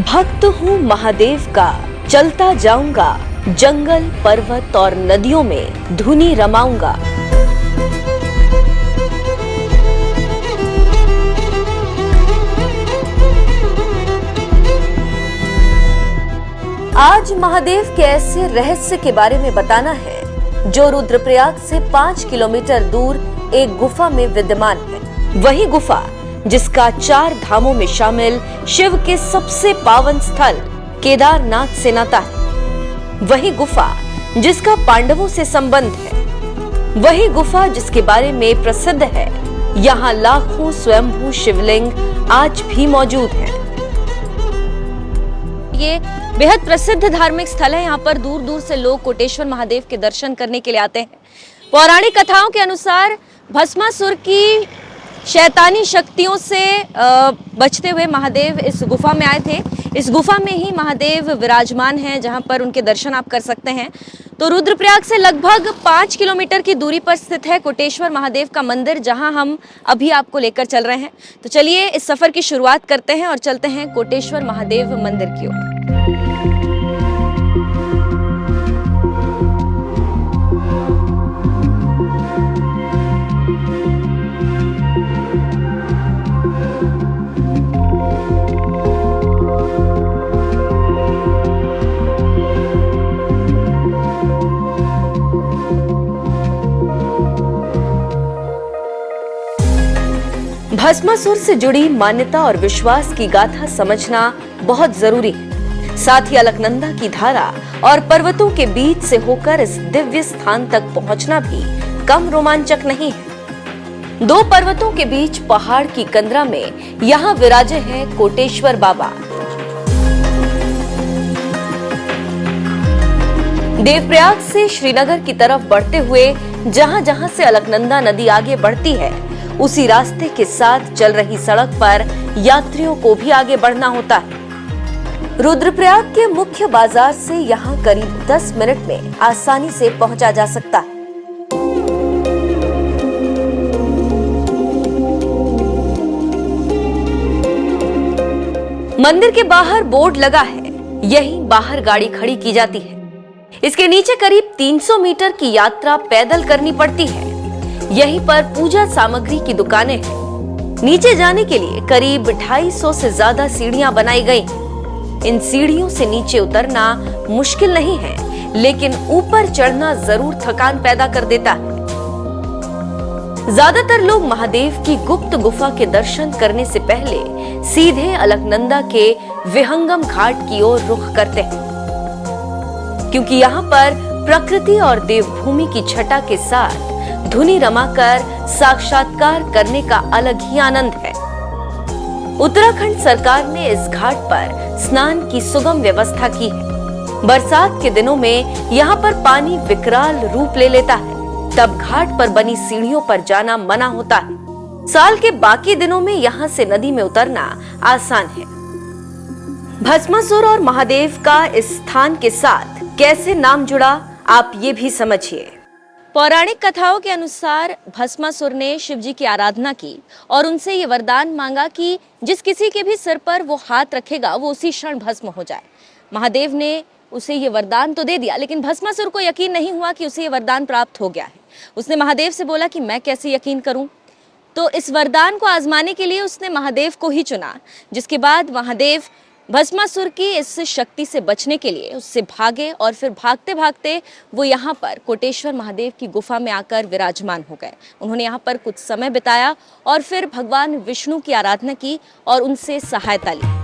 भक्त हूँ महादेव का, चलता जाऊंगा, जंगल पर्वत और नदियों में धुनी रमाऊंगा। आज महादेव के ऐसे रहस्य के बारे में बताना है जो रुद्रप्रयाग से 5 किलोमीटर दूर एक गुफा में विद्यमान है। वही गुफा जिसका 4 धामों में शामिल शिव के सबसे पावन स्थल केदारनाथ से नाता है। वही गुफा जिसका पांडवों से संबंध है। वही गुफा जिसके बारे में प्रसिद्ध है यहाँ लाखों स्वयंभू शिवलिंग आज भी मौजूद हैं। ये बेहद प्रसिद्ध धार्मिक स्थल है। यहाँ पर दूर दूर से लोग कोटेश्वर महादेव के दर्शन करने के लिए आते हैं। पौराणिक कथाओं के अनुसार भस्मासुर की शैतानी शक्तियों से बचते हुए महादेव इस गुफा में आए थे। इस गुफा में ही महादेव विराजमान हैं, जहां पर उनके दर्शन आप कर सकते हैं। तो रुद्रप्रयाग से लगभग 5 किलोमीटर की दूरी पर स्थित है कोटेश्वर महादेव का मंदिर, जहां हम अभी आपको लेकर चल रहे हैं। तो चलिए इस सफर की शुरुआत करते हैं और चलते हैं कोटेश्वर महादेव मंदिर की ओर। भस्मासुर से जुड़ी मान्यता और विश्वास की गाथा समझना बहुत जरूरी है। साथ ही अलकनंदा की धारा और पर्वतों के बीच से होकर इस दिव्य स्थान तक पहुंचना भी कम रोमांचक नहीं है। 2 पर्वतों के बीच पहाड़ की कंदरा में यहाँ विराजे हैं कोटेश्वर बाबा। देवप्रयाग से श्रीनगर की तरफ बढ़ते हुए जहां जहां से अलकनंदा नदी आगे बढ़ती है, उसी रास्ते के साथ चल रही सड़क पर यात्रियों को भी आगे बढ़ना होता है। रुद्रप्रयाग के मुख्य बाजार से यहाँ करीब 10 मिनट में आसानी से पहुंचा जा सकता है। मंदिर के बाहर बोर्ड लगा है, यहीं बाहर गाड़ी खड़ी की जाती है। इसके नीचे करीब 300 मीटर की यात्रा पैदल करनी पड़ती है। यहीं पर पूजा सामग्री की दुकानें हैं। नीचे जाने के लिए करीब 250 से ज्यादा सीढ़ियां बनाई गई हैं। इन सीढ़ियों से नीचे उतरना मुश्किल नहीं है, लेकिन ऊपर चढ़ना जरूर थकान पैदा कर देता है। ज्यादातर लोग महादेव की गुप्त गुफा के दर्शन करने से पहले सीधे अलकनंदा के विहंगम घाट की ओर रुख करते हैं, क्योंकि यहाँ पर प्रकृति और देवभूमि की छटा के साथ धुनी रमाकर साक्षात्कार करने का अलग ही आनंद है। उत्तराखंड सरकार ने इस घाट पर स्नान की सुगम व्यवस्था की है। बरसात के दिनों में यहाँ पर पानी विकराल रूप ले लेता है, तब घाट पर बनी सीढ़ियों पर जाना मना होता है। साल के बाकी दिनों में यहाँ से नदी में उतरना आसान है। भस्मासुर और महादेव का इस स्थान के साथ कैसे नाम जुड़ा, आप ये भी समझिए। पौराणिक कथाओं के अनुसार भस्मासुर ने शिव जी की आराधना की और उनसे ये वरदान मांगा कि जिस किसी के भी सिर पर वो हाथ रखेगा वो उसी क्षण भस्म हो जाए। महादेव ने उसे ये वरदान तो दे दिया, लेकिन भस्मासुर को यकीन नहीं हुआ कि उसे ये वरदान प्राप्त हो गया है। उसने महादेव से बोला कि मैं कैसे यकीन करूं। तो इस वरदान को आजमाने के लिए उसने महादेव को ही चुना, जिसके बाद महादेव भस्मासुर की इस शक्ति से बचने के लिए उससे भागे और फिर भागते भागते वो यहाँ पर कोटेश्वर महादेव की गुफा में आकर विराजमान हो गए। उन्होंने यहाँ पर कुछ समय बिताया और फिर भगवान विष्णु की आराधना की और उनसे सहायता ली।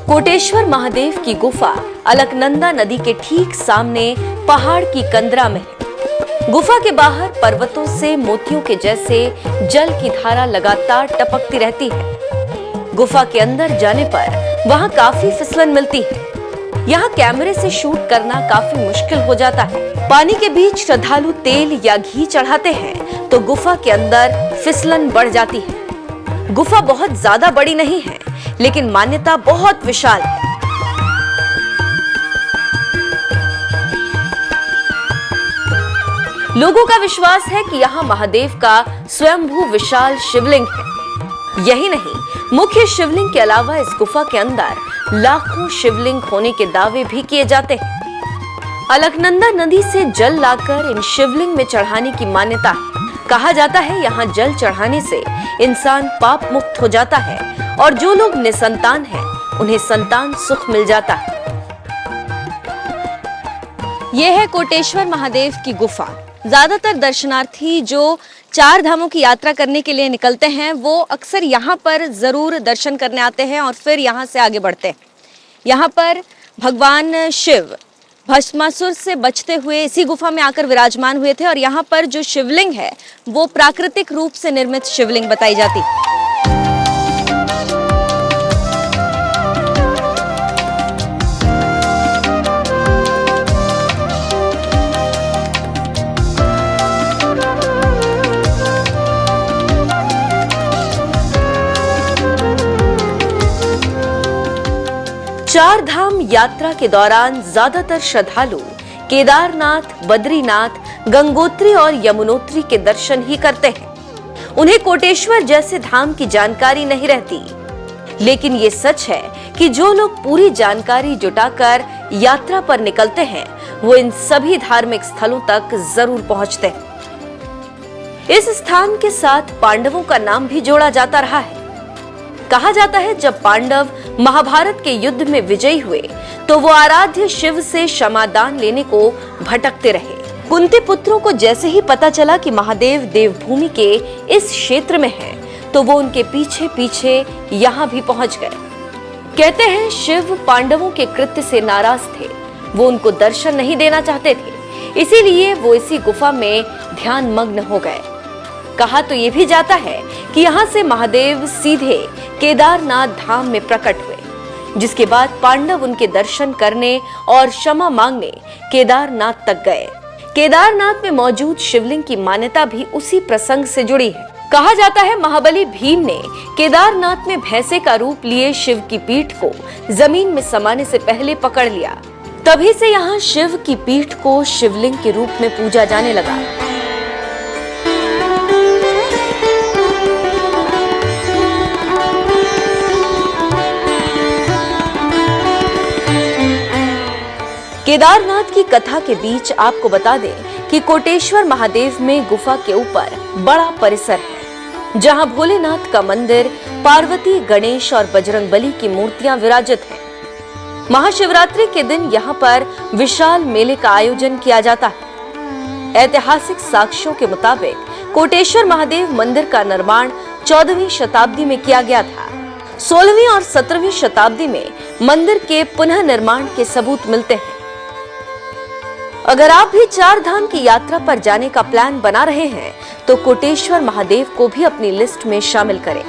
कोटेश्वर महादेव की गुफा अलकनंदा नदी के ठीक सामने पहाड़ की कंदरा में है। गुफा के बाहर पर्वतों से मोतियों के जैसे जल की धारा लगातार टपकती रहती है। गुफा के अंदर जाने पर वहां काफी फिसलन मिलती है। यहाँ कैमरे से शूट करना काफी मुश्किल हो जाता है। पानी के बीच श्रद्धालु तेल या घी चढ़ाते हैं तो गुफा के अंदर फिसलन बढ़ जाती है। गुफा बहुत ज्यादा बड़ी नहीं है, लेकिन मान्यता बहुत विशाल है। लोगों का विश्वास है कि यहाँ महादेव का स्वयंभू विशाल शिवलिंग है। यही नहीं, मुख्य शिवलिंग के अलावा इस गुफा के अंदर लाखों शिवलिंग होने के दावे भी किए जाते हैं। अलकनंदा नदी से जल लाकर इन शिवलिंग में चढ़ाने की मान्यता है। कहा जाता है यहाँ जल चढ़ाने से इंसान पाप मुक्त हो जाता है और जो लोग निसंतान हैं उन्हें संतान सुख मिल जाता है। यह है कोटेश्वर महादेव की गुफा। ज्यादातर दर्शनार्थी जो 4 धामों की यात्रा करने के लिए निकलते हैं वो अक्सर यहाँ पर जरूर दर्शन करने आते हैं और फिर यहाँ से आगे बढ़ते हैं। यहाँ पर भगवान शिव भस्मासुर से बचते हुए इसी गुफा में आकर विराजमान हुए थे और यहाँ पर जो शिवलिंग है वो प्राकृतिक रूप से निर्मित शिवलिंग बताई जाती है। चार धाम यात्रा के दौरान ज्यादातर श्रद्धालु केदारनाथ, बद्रीनाथ, गंगोत्री और यमुनोत्री के दर्शन ही करते हैं। उन्हें कोटेश्वर जैसे धाम की जानकारी नहीं रहती। लेकिन ये सच है कि जो लोग पूरी जानकारी जुटाकर यात्रा पर निकलते हैं वो इन सभी धार्मिक स्थलों तक जरूर पहुंचते हैं। इस स्थान के साथ पांडवों का नाम भी जोड़ा जाता रहा है। कहा जाता है जब पांडव महाभारत के युद्ध में विजयी हुए तो वो आराध्य शिव से क्षमादान लेने को भटकते रहे। कुंती पुत्रों को जैसे ही पता चला कि महादेव देवभूमि के इस क्षेत्र में हैं, तो वो उनके पीछे पीछे यहाँ भी पहुंच गए। कहते हैं शिव पांडवों के कृत्य से नाराज थे। वो उनको दर्शन नहीं देना चाहते थे, इसीलिए वो इसी गुफा में ध्यान मग्न हो गए। कहा तो ये भी जाता है कि यहाँ से महादेव सीधे केदारनाथ धाम में प्रकट हुए, जिसके बाद पांडव उनके दर्शन करने और क्षमा मांगने केदारनाथ तक गए। केदारनाथ में मौजूद शिवलिंग की मान्यता भी उसी प्रसंग से जुड़ी है। कहा जाता है महाबली भीम ने केदारनाथ में भैंसे का रूप लिए शिव की पीठ को जमीन में समाने से पहले पकड़ लिया। तभी से यहाँ शिव की पीठ को शिवलिंग के रूप में पूजा जाने लगा। केदारनाथ की कथा के बीच आपको बता दें कि कोटेश्वर महादेव में गुफा के ऊपर बड़ा परिसर है, जहां भोलेनाथ का मंदिर, पार्वती, गणेश और बजरंगबली की मूर्तियां विराजित हैं। महाशिवरात्रि के दिन यहां पर विशाल मेले का आयोजन किया जाता है। ऐतिहासिक साक्ष्यों के मुताबिक कोटेश्वर महादेव मंदिर का निर्माण 14वीं शताब्दी में किया गया था। 16वीं और 17वीं शताब्दी में मंदिर के पुनः निर्माण के सबूत मिलते हैं। अगर आप भी 4 धाम की यात्रा पर जाने का प्लान बना रहे हैं तो कोटेश्वर महादेव को भी अपनी लिस्ट में शामिल करें।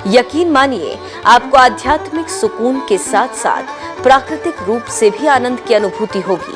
यकीन मानिए आपको आध्यात्मिक सुकून के साथ साथ प्राकृतिक रूप से भी आनंद की अनुभूति होगी।